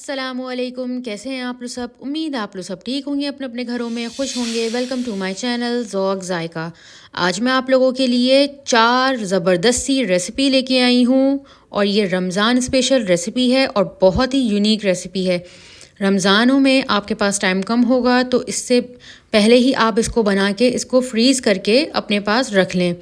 अस्सलामुअलैकुम, कैसे हैं आप लोग सब। उम्मीद आप लोग सब ठीक होंगे, अपने अपने घरों में खुश होंगे। Welcome to my channel Zauq Zayka. आज मैं आप लोगों के लिए 4 ज़बरदस्त सी रेसिपी लेके आई हूँ और ये रमज़ान स्पेशल रेसिपी है और बहुत ही यूनिक रेसिपी है। रमज़ानों में आपके पास टाइम कम होगा तो इससे पहले ही आप इसको बना के इसको फ्रीज़ करके अपने पास रख लें।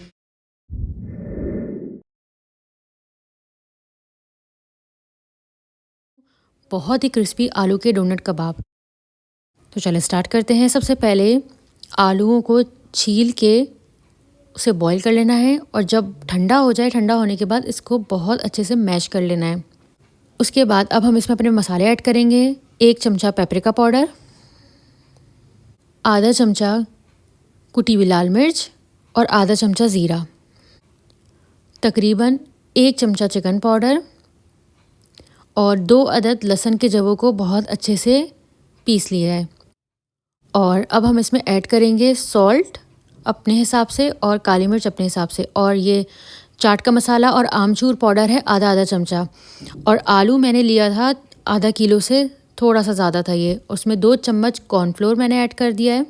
बहुत ही क्रिस्पी आलू के डोनट कबाब। तो चलें स्टार्ट करते हैं। सबसे पहले आलूओं को छील के उसे बॉईल कर लेना है और जब ठंडा हो जाए, ठंडा होने के बाद इसको बहुत अच्छे से मैश कर लेना है। उसके बाद अब हम इसमें अपने मसाले ऐड करेंगे। 1 चमचा पेपरिका पाउडर, आधा चमचा कुटी हुई लाल मिर्च और आधा चमचा ज़ीरा, तकरीबन 1 चमचा चिकन पाउडर और 2 अदद लहसुन के जवों को बहुत अच्छे से पीस लिया है। और अब हम इसमें ऐड करेंगे सॉल्ट अपने हिसाब से और काली मिर्च अपने हिसाब से, और ये चाट का मसाला और आमचूर पाउडर है आधा चमचा। और आलू मैंने लिया था आधा किलो से थोड़ा सा ज़्यादा था ये, उसमें 2 चम्मच कॉर्नफ्लोर मैंने ऐड कर दिया है।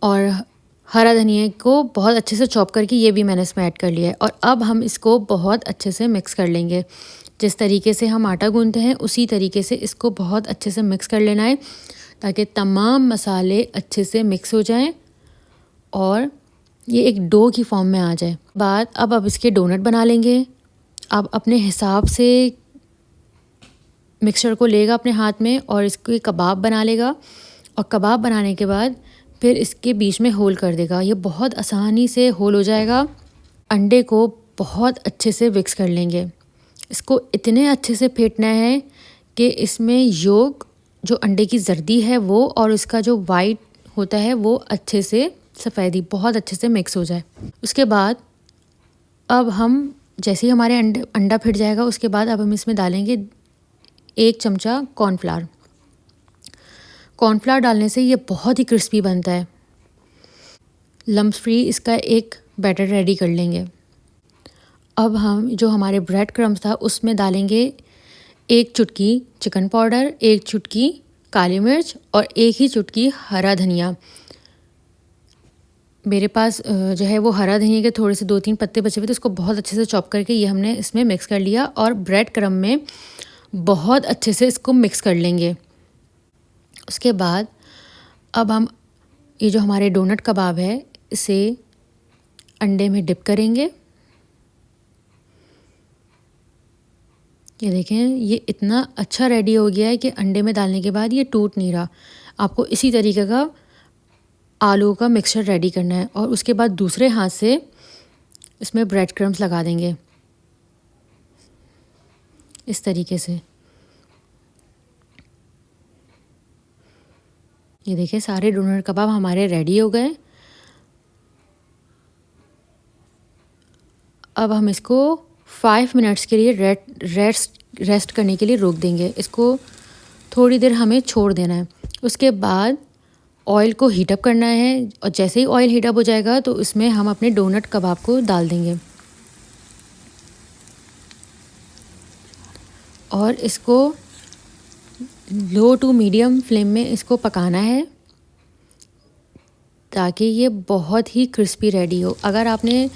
और हरा धनिया को बहुत अच्छे से चॉप करके ये भी मैंने इसमें ऐड कर लिया है। और अब हम इसको बहुत अच्छे से मिक्स कर लेंगे। जिस तरीके से हम आटा गूंथते हैं उसी तरीके से इसको बहुत अच्छे से मिक्स कर लेना है ताकि तमाम मसाले अच्छे से मिक्स हो जाएं और ये एक डो की फॉर्म में आ जाए। अब इसके डोनट बना लेंगे। अब अपने हिसाब से मिक्सचर को लेगा अपने हाथ में और इसके कबाब बना लेगा। और कबाब बनाने के बाद फिर इसके बीच में होल कर देगा। ये बहुत आसानी से होल हो जाएगा। अंडे को बहुत अच्छे से मिक्स कर लेंगे। इसको इतने अच्छे से फेंटना है कि इसमें योग जो अंडे की जर्दी है वो और इसका जो वाइट होता है वो अच्छे से सफ़ेदी बहुत अच्छे से मिक्स हो जाए। उसके बाद अब हम जैसे ही हमारे अंडा फिट जाएगा उसके बाद अब हम इसमें डालेंगे 1 चमचा कॉर्नफ्लावर। कॉर्नफ्लावर डालने से ये बहुत ही क्रिस्पी बनता है। लम्स फ्री इसका एक बैटर रेडी कर लेंगे। अब हम जो हमारे ब्रेड क्रम्स था उसमें डालेंगे 1 चुटकी चिकन पाउडर, 1 चुटकी काली मिर्च और 1 ही चुटकी हरा धनिया। मेरे पास जो है वो हरा धनिया के थोड़े से 2-3 पत्ते बचे हुए थे, उसको बहुत अच्छे से चॉप करके ये हमने इसमें मिक्स कर लिया और ब्रेड क्रम्ब में बहुत अच्छे से इसको मिक्स कर लेंगे। उसके बाद अब हम ये जो हमारे डोनट कबाब है इसे अंडे में डिप करेंगे। ये देखें ये इतना अच्छा रेडी हो गया है कि अंडे में डालने के बाद ये टूट नहीं रहा। आपको इसी तरीके का आलू का मिक्सचर रेडी करना है और उसके बाद दूसरे हाथ से इसमें ब्रेड क्रम्स लगा देंगे इस तरीके से। ये देखिए सारे डोनट कबाब हमारे रेडी हो गए। अब हम इसको 5 मिनट्स के लिए रेस्ट करने के लिए रोक देंगे। इसको थोड़ी देर हमें छोड़ देना है। उसके बाद ऑयल को हीटअप करना है और जैसे ही ऑयल हीटअप हो जाएगा तो इसमें हम अपने डोनट कबाब को डाल देंगे और इसको लो टू मीडियम फ्लेम में इसको पकाना है ताकि ये बहुत ही क्रिस्पी रेडी हो। अगर आपने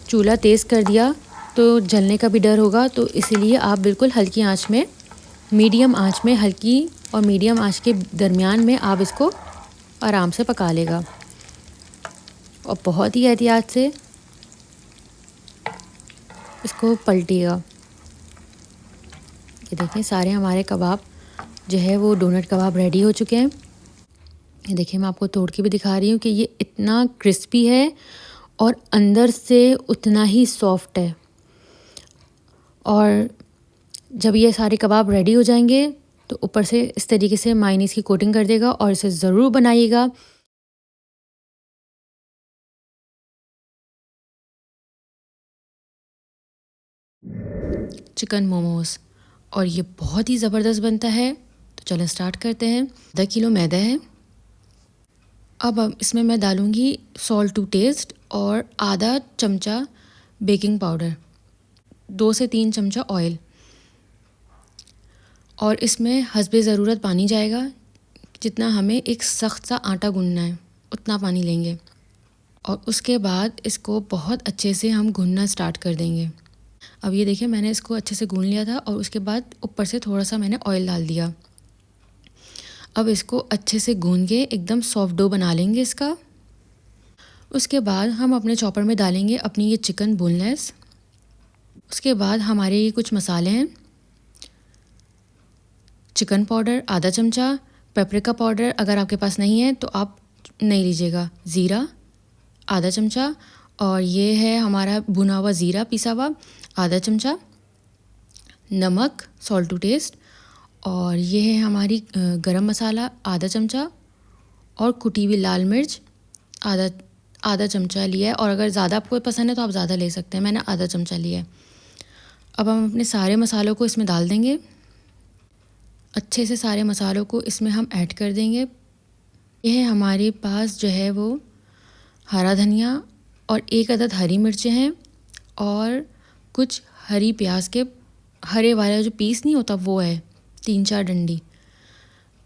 चूल्हा तेज़ कर दिया तो जलने का भी डर होगा, तो इसीलिए आप बिल्कुल हल्की आंच में, मीडियम आंच में, हल्की और मीडियम आंच के दरमियान में आप इसको आराम से पका लेगा और बहुत ही एहतियात से इसको पलटिएगा। ये देखें सारे हमारे कबाब जो है वो डोनट कबाब रेडी हो चुके हैं। ये देखिए मैं आपको तोड़ के भी दिखा रही हूँ कि ये इतना क्रिस्पी है और अंदर से उतना ही सॉफ्ट है। और जब ये सारे कबाब रेडी हो जाएंगे तो ऊपर से इस तरीके से मायोनीज़ की कोटिंग कर देगा और इसे ज़रूर बनाइएगा। चिकन मोमोज़ और ये बहुत ही ज़बरदस्त बनता है। तो चलो स्टार्ट करते हैं। आधा किलो मैदा है। अब इसमें मैं डालूँगी सॉल्ट टू टेस्ट और आधा चमचा बेकिंग पाउडर, 2 से 3 चमचा ऑयल और इसमें हस्बे ज़रूरत पानी जाएगा। जितना हमें एक सख्त सा आटा गूंदना है उतना पानी लेंगे और उसके बाद इसको बहुत अच्छे से हम गूंदना स्टार्ट कर देंगे। अब ये देखिए मैंने इसको अच्छे से गूंद लिया था और उसके बाद ऊपर से थोड़ा सा मैंने ऑयल डाल दिया। अब इसको अच्छे से गूंद के एकदम सॉफ्ट डो बना लेंगे इसका। उसके बाद हम अपने चॉपर में डालेंगे अपनी ये चिकन बोनलेस। उसके बाद हमारे ये कुछ मसाले हैं। चिकन पाउडर आधा चमचा, पेपरिका पाउडर अगर आपके पास नहीं है तो आप नहीं लीजिएगा, ज़ीरा आधा चमचा, और ये है हमारा भुना हुआ ज़ीरा पिसा हुआ आधा चमचा, नमक सॉल्ट टू टेस्ट, और ये है हमारी गरम मसाला आधा चमचा, और कुटी हुई लाल मिर्च आधा चमचा लिया है। और अगर ज़्यादा आपको पसंद है तो आप ज़्यादा ले सकते हैं, मैंने आधा चमचा लिया है। अब हम अपने सारे मसालों को इसमें डाल देंगे। अच्छे से सारे मसालों को इसमें हम ऐड कर देंगे। यह हमारे पास जो है वो हरा धनिया और 1 अदद हरी मिर्चें हैं और कुछ हरी प्याज के हरे वाला जो पीस नहीं होता वो है 3-4 डंडी।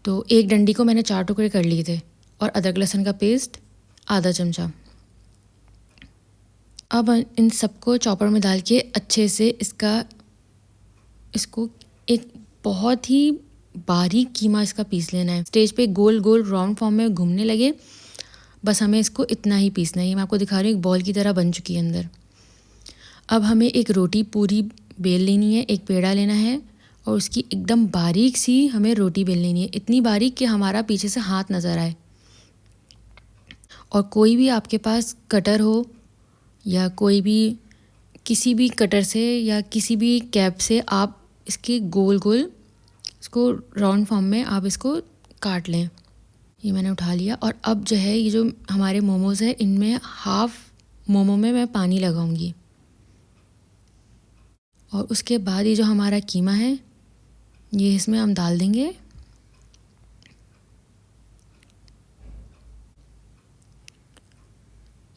तो एक डंडी को मैंने 4 टुकड़े कर लिए थे, और अदरक लहसुन का पेस्ट आधा चमचा। अब इन सबको चॉपर में डाल के अच्छे से इसको एक बहुत ही बारीक कीमा इसका पीस लेना है। स्टेज पे गोल गोल राउंड फॉर्म में घूमने लगे, बस हमें इसको इतना ही पीसना है। मैं आपको दिखा रही हूँ एक बॉल की तरह बन चुकी है अंदर। अब हमें एक रोटी पूरी बेल लेनी है, एक पेड़ा लेना है और उसकी एकदम बारीक सी हमें रोटी बेल लेनी है, इतनी बारीक कि हमारा पीछे से हाथ नज़र आए। और कोई भी आपके पास कटर हो या कोई भी किसी भी कटर से या किसी भी कैप से आप इसके गोल गोल इसको राउंड फॉर्म में आप इसको काट लें। ये मैंने उठा लिया और अब जो है ये जो हमारे मोमोज़ है इनमें हाफ मोमो में मैं पानी लगाऊंगी और उसके बाद ये जो हमारा कीमा है ये इसमें हम डाल देंगे।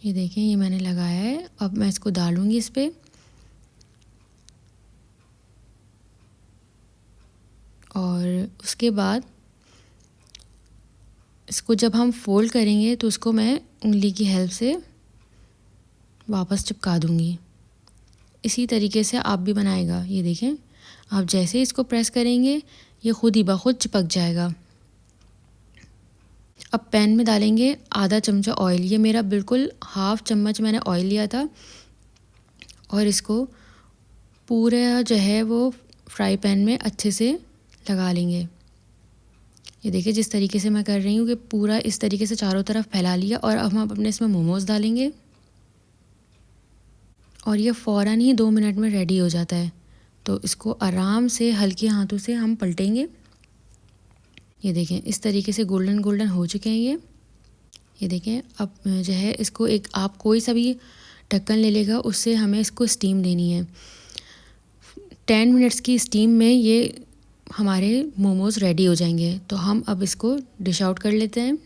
ये देखें ये मैंने लगाया है, अब मैं इसको डालूंगी इस पर। और उसके बाद इसको जब हम फोल्ड करेंगे तो उसको मैं उंगली की हेल्प से वापस चिपका दूंगी। इसी तरीके से आप भी बनाएगा। ये देखें आप जैसे इसको प्रेस करेंगे ये खुद ही बखुद चिपक जाएगा। अब पैन में डालेंगे आधा चमचा ऑयल। ये मेरा बिल्कुल हाफ चम्मच मैंने ऑयल लिया था और इसको पूरा जो है वो फ्राई पैन में अच्छे से लगा लेंगे। ये देखिए जिस तरीके से मैं कर रही हूँ कि पूरा इस तरीके से चारों तरफ फैला लिया। और अब हम अपने इसमें मोमोज़ डालेंगे और ये फ़ौरन ही 2 मिनट में रेडी हो जाता है। तो इसको आराम से हल्के हाथों से हम पलटेंगे। ये देखें इस तरीके से गोल्डन गोल्डन हो चुके हैं ये देखें। अब जो है इसको एक आप कोई सा भी ढक्कन ले लेगा, उससे हमें इसको स्टीम देनी है। 10 मिनट्स की स्टीम में ये हमारे मोमोज़ रेडी हो जाएंगे। तो हम अब इसको डिश आउट कर लेते हैं।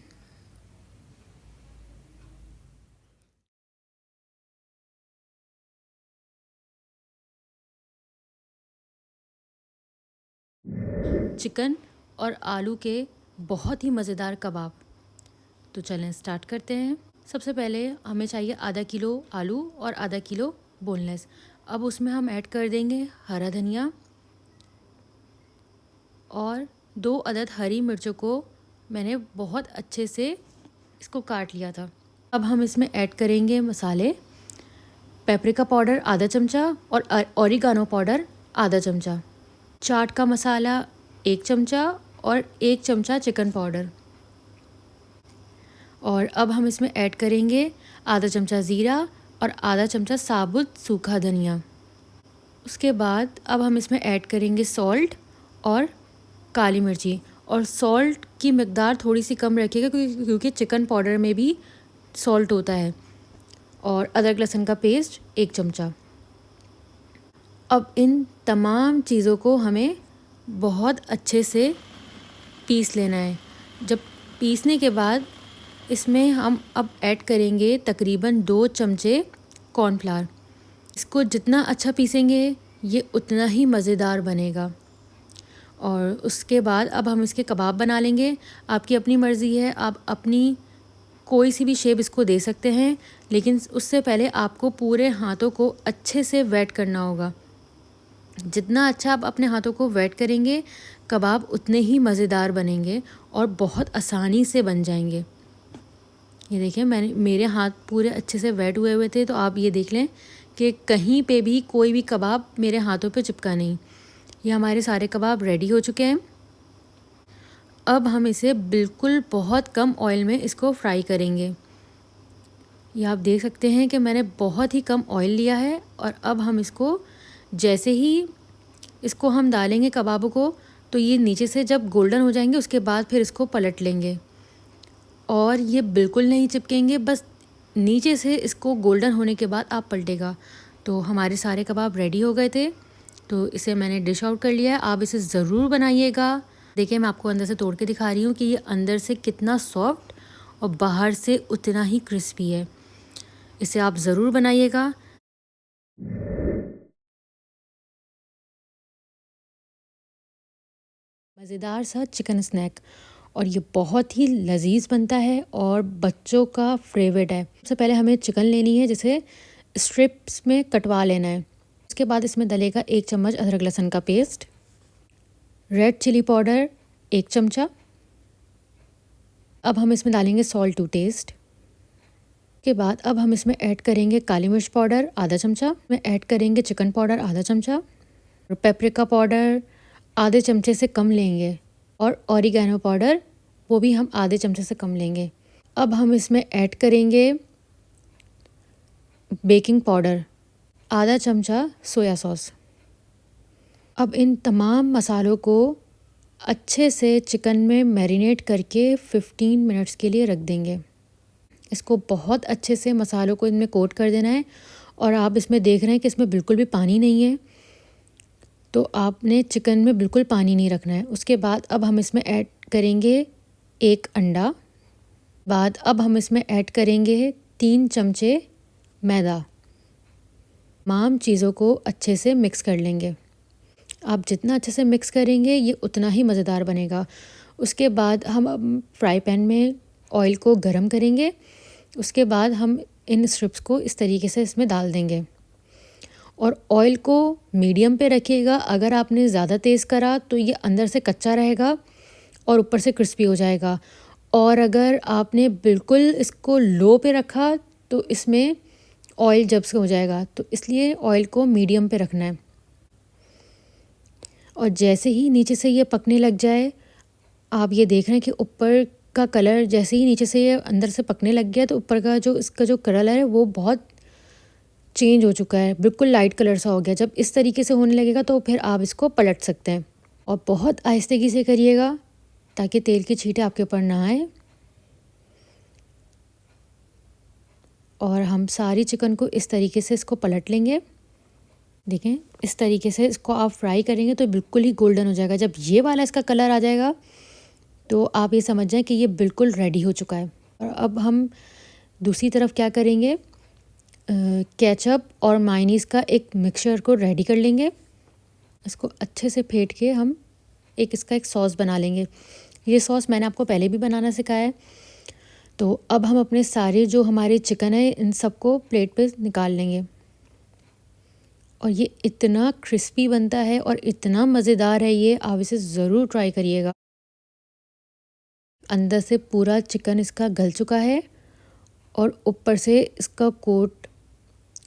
चिकन और आलू के बहुत ही मज़ेदार कबाब। तो चलें स्टार्ट करते हैं। सबसे पहले हमें चाहिए आधा किलो आलू और आधा किलो बोनलेस। अब उसमें हम ऐड कर देंगे हरा धनिया और 2 अदद हरी मिर्चों को मैंने बहुत अच्छे से इसको काट लिया था। अब हम इसमें ऐड करेंगे मसाले। पेपरिका पाउडर आधा चमचा और ऑरिगानो पाउडर आधा चमचा, चाट का मसाला 1 चमचा और 1 चमचा चिकन पाउडर। और अब हम इसमें ऐड करेंगे आधा चमचा ज़ीरा और आधा चमचा साबुत सूखा धनिया। उसके बाद अब हम इसमें ऐड करेंगे सॉल्ट और काली मिर्ची। और सॉल्ट की मिकदार थोड़ी सी कम रखिएगा क्योंकि चिकन पाउडर में भी सॉल्ट होता है। और अदरक लहसुन का पेस्ट 1 चमचा। अब इन तमाम चीज़ों को हमें बहुत अच्छे से पीस लेना है। जब पीसने के बाद इसमें हम अब ऐड करेंगे तकरीबन 2 चमचे कॉर्नफ्लावर। इसको जितना अच्छा पीसेंगे ये उतना ही मज़ेदार बनेगा। और उसके बाद अब हम इसके कबाब बना लेंगे। आपकी अपनी मर्ज़ी है, आप अपनी कोई सी भी शेप इसको दे सकते हैं, लेकिन उससे पहले आपको पूरे हाथों को अच्छे से वेट करना होगा। जितना अच्छा आप अपने हाथों को वेट करेंगे, कबाब उतने ही मज़ेदार बनेंगे और बहुत आसानी से बन जाएंगे। ये देखिए, मेरे हाथ पूरे अच्छे से वेट हुए हुए थे, तो आप ये देख लें कि कहीं पे भी कोई भी कबाब मेरे हाथों पे चिपका नहीं। ये हमारे सारे कबाब रेडी हो चुके हैं। अब हम इसे बिल्कुल बहुत कम ऑयल में इसको फ्राई करेंगे। ये आप देख सकते हैं कि मैंने बहुत ही कम ऑयल लिया है। और अब हम इसको जैसे ही इसको हम डालेंगे कबाबों को, तो ये नीचे से जब गोल्डन हो जाएंगे उसके बाद फिर इसको पलट लेंगे और ये बिल्कुल नहीं चिपकेंगे, बस नीचे से इसको गोल्डन होने के बाद आप पलटेगा। तो हमारे सारे कबाब रेडी हो गए थे, तो इसे मैंने डिश आउट कर लिया है। आप इसे ज़रूर बनाइएगा। देखिए, मैं आपको अंदर से तोड़ के दिखा रही हूँ कि ये अंदर से कितना सॉफ्ट और बाहर से उतना ही क्रिस्पी है। इसे आप ज़रूर बनाइएगा। मज़ेदार सा चिकन स्नैक, और ये बहुत ही लजीज बनता है और बच्चों का फेवरेट है। सबसे पहले हमें चिकन लेनी है, जिसे स्ट्रिप्स में कटवा लेना है। उसके बाद इसमें डलेगा 1 चम्मच अदरक लहसुन का पेस्ट, रेड चिली पाउडर 1 चमचा। अब हम इसमें डालेंगे सॉल्ट टू टेस्ट। के बाद अब हम इसमें ऐड करेंगे काली मिर्च पाउडर आधा चमचा, में ऐड करेंगे चिकन पाउडर आधा चमचा, और पेपरिका पाउडर आधे चमचे से कम लेंगे, और ऑरिगेनो पाउडर वो भी हम आधे चमचे से कम लेंगे। अब हम इसमें ऐड करेंगे बेकिंग पाउडर आधा चमचा, सोया सॉस। अब इन तमाम मसालों को अच्छे से चिकन में मैरिनेट करके 15 मिनट्स के लिए रख देंगे। इसको बहुत अच्छे से मसालों को इनमें कोट कर देना है। और आप इसमें देख रहे हैं कि इसमें बिल्कुल भी पानी नहीं है, तो आपने चिकन में बिल्कुल पानी नहीं रखना है। उसके बाद अब हम इसमें ऐड करेंगे 1 अंडा। बाद अब हम इसमें ऐड करेंगे 3 चमचे मैदा। तमाम चीज़ों को अच्छे से मिक्स कर लेंगे। आप जितना अच्छे से मिक्स करेंगे ये उतना ही मज़ेदार बनेगा। उसके बाद हम फ्राई पैन में ऑयल को गरम करेंगे। उसके बाद हम इन स्ट्रिप्स को इस तरीके से इसमें डाल देंगे और ऑयल को मीडियम पे रखिएगा। अगर आपने ज़्यादा तेज़ करा तो ये अंदर से कच्चा रहेगा और ऊपर से क्रिस्पी हो जाएगा, और अगर आपने बिल्कुल इसको लो पे रखा तो इसमें ऑयल जब से हो जाएगा। तो इसलिए ऑयल को मीडियम पे रखना है। और जैसे ही नीचे से ये पकने लग जाए, आप ये देख रहे हैं कि ऊपर का कलर जैसे ही नीचे से ये अंदर से पकने लग गया, तो ऊपर का जो इसका जो कलर है वो बहुत चेंज हो चुका है, बिल्कुल लाइट कलर सा हो गया। जब इस तरीके से होने लगेगा तो फिर आप इसको पलट सकते हैं, और बहुत आहिस्तेगी से करिएगा ताकि तेल की छींटें आपके ऊपर ना आए। और हम सारी चिकन को इस तरीके से इसको पलट लेंगे। देखें, इस तरीके से इसको आप फ्राई करेंगे तो बिल्कुल ही गोल्डन हो जाएगा। जब ये वाला इसका कलर आ जाएगा तो आप ये समझ जाएं कि ये बिल्कुल रेडी हो चुका है। और अब हम दूसरी तरफ क्या करेंगे, केचप और मायोनीज़ का एक मिक्सचर को रेडी कर लेंगे। इसको अच्छे से फेंट के हम इसका एक सॉस बना लेंगे। ये सॉस मैंने आपको पहले भी बनाना सिखाया है। तो अब हम अपने सारे जो हमारे चिकन है इन सबको प्लेट पे निकाल लेंगे। और ये इतना क्रिस्पी बनता है और इतना मज़ेदार है ये, आप इसे ज़रूर ट्राई करिएगा। अंदर से पूरा चिकन इसका गल चुका है और ऊपर से इसका कोट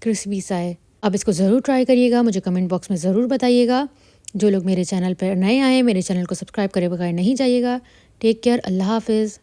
क्रिस्पी सा है। अब इसको ज़रूर ट्राई करिएगा, मुझे कमेंट बॉक्स में ज़रूर बताइएगा। जो लोग मेरे चैनल पर नए आए हैं, मेरे चैनल को सब्सक्राइब करे बगैर नहीं जाइएगा। टेक केयर, अल्लाह हाफिज़।